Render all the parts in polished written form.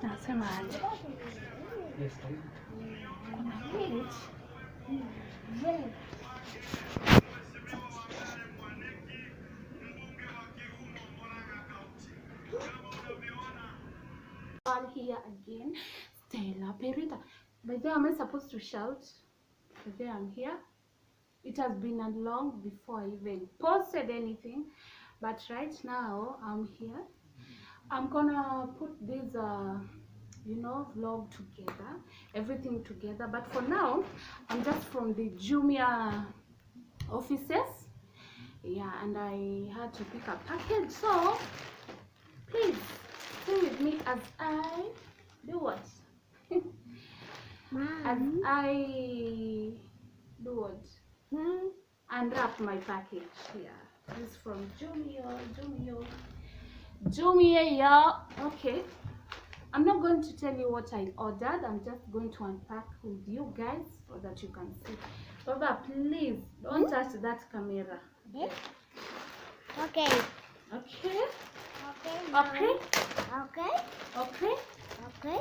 Nasema aje? Kuna page. All here again. Stella Perita. By the way, am I supposed to shout? By the way, I'm here. It has been a long before I even posted anything, but right now I'm here. I'm gonna put this vlog together, everything together, but for now I'm just from the Jumia offices, yeah, and I had to pick a package, so please stay with me as I do what? As I do what? Unwrap my package. Yeah, this is from Jumia, yeah. Okay, I'm not going to tell you what I ordered. I'm just going to unpack with you guys so that you can see. Baba, please don't touch that camera. Okay. Okay. Okay. Okay. Okay. Okay. Okay.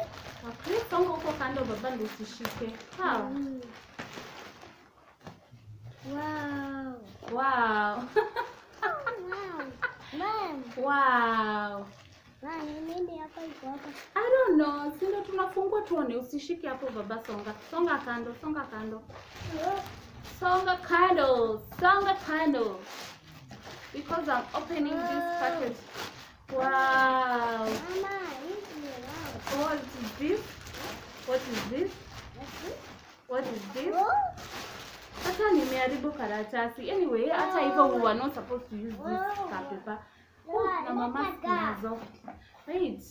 Okay. Songa huko kando baba ndio usishike. Wow. Wow. Wow. Wow. Mom. Wow. Nini hapa iko hapa? I don't know. Si ndio tunafungua tuone, usishike hapo baba, songa. Songa kando, songa kando. Songa kando, songa kando. Because I'm opening this package. Wow. Mama, What is this? What is this? What is this? Hata nimeharibu karatasi. Anyway, hata hivyo we were not supposed to use this paper. Na mama sinazo. Wait.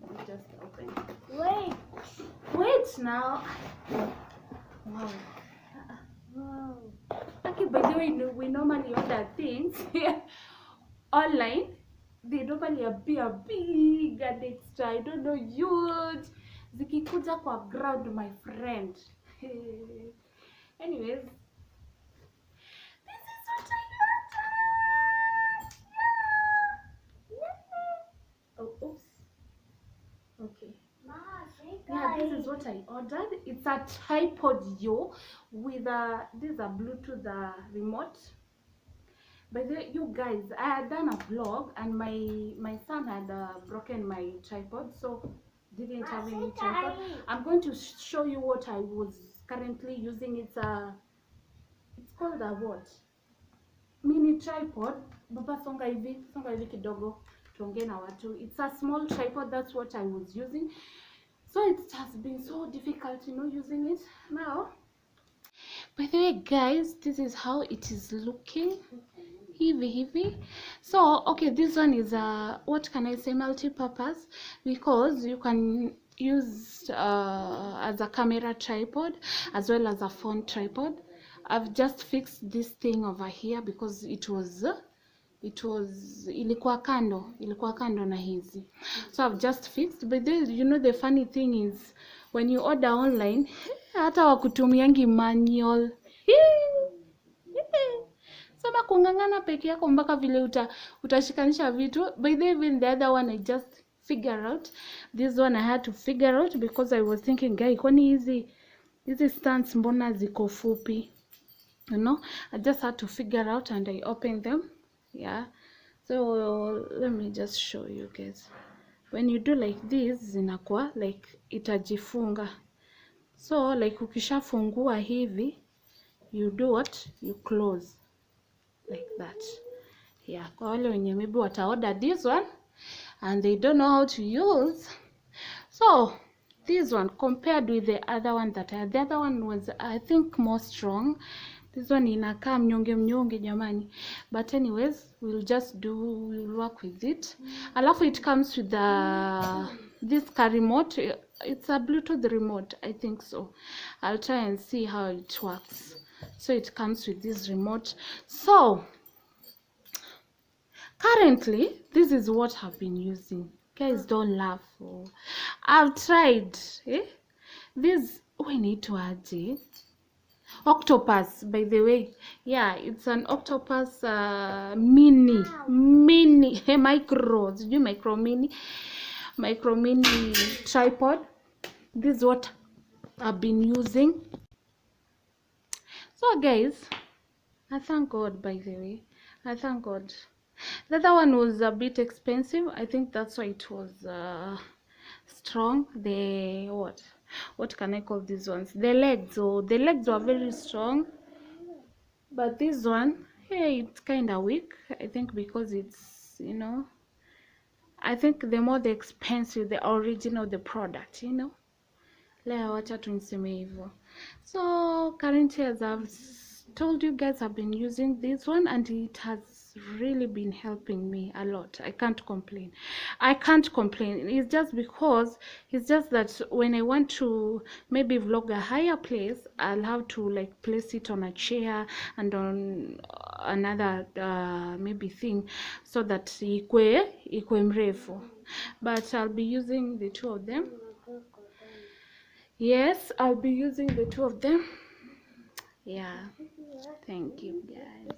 Let me just open. Wait now. Wow. Wow. Okay, by the way, we normally order things online. They normally appear big and extra, I don't know, huge. Zikikuja kwa ground, my friend. Anyways, this is what I ordered. Yeah. Oh, oops. Okay. Yeah, this is what I ordered. It's a tripod with this is a Bluetooth remote. By the way, you guys, I had done a vlog and my son had broken my tripod, so didn't have any tripod. I'm going to show you what I was currently using. It's called a what? Mini tripod. Baba, songa hivi kidogo. Tuongee na watu. It's a small tripod. That's what I was using. So it has been so difficult, using it now. By the way, guys, this is how it is looking. Heavy. So okay, this one is what can I say, multi-purpose, because you can use as a camera tripod as well as a phone tripod. I've just fixed this thing over here because ilikuwa kando na hizi, so I've just fixed. But then, the funny thing is when you order online, hata wakutumiangi manual. Sema kungangana peke yako mpaka vile utashikanisha vitu. By the even the other one I just figure out. This one I had to figure out because I was thinking, guy, kwani hizi stands mbona ziko fupi? I just had to figure out and I opened them. Yeah. So let me just show you guys. When you do like this, zinakuwa like itajifunga. So like ukishafungua hivi, you do what? You close. Like that. Yeah, kwa wale wenye maybe wataorder this one and they don't know how to use. So this one compared with the other one the other one was, I think, more strong. This one inakaa mnyonge jamani. But anyways, we'll work with it. Alafu it comes with this car remote. It's a Bluetooth remote, I think so. I'll try and see how it works. So it comes with this remote. So currently this is what I've been using. Guys, don't laugh. I've tried this. We need to add it. octopus, by the way. Yeah, it's an octopus mini micro, sijui micro mini tripod. This is what I've been using. So guys, I thank God, by the way. I thank God. The other one was a bit expensive. I think that's why it was strong. The what can I call these ones? The legs. So the legs were very strong, but this one, hey, it's kind of weak. I think because it's, you know, I think the more the expensive the original the product, you know. Lea, wacha tu niseme hivyo. So currently, as I've told you guys, I've been using this one and it has really been helping me a lot. I can't complain. It's just because it's just that when I want to maybe vlog a higher place, I'll have to like place it on a chair and on another maybe thing, so that ikwe mrefu. But I'll be using the two of them. Yes, I'll be using the two of them. Yeah, thank you guys.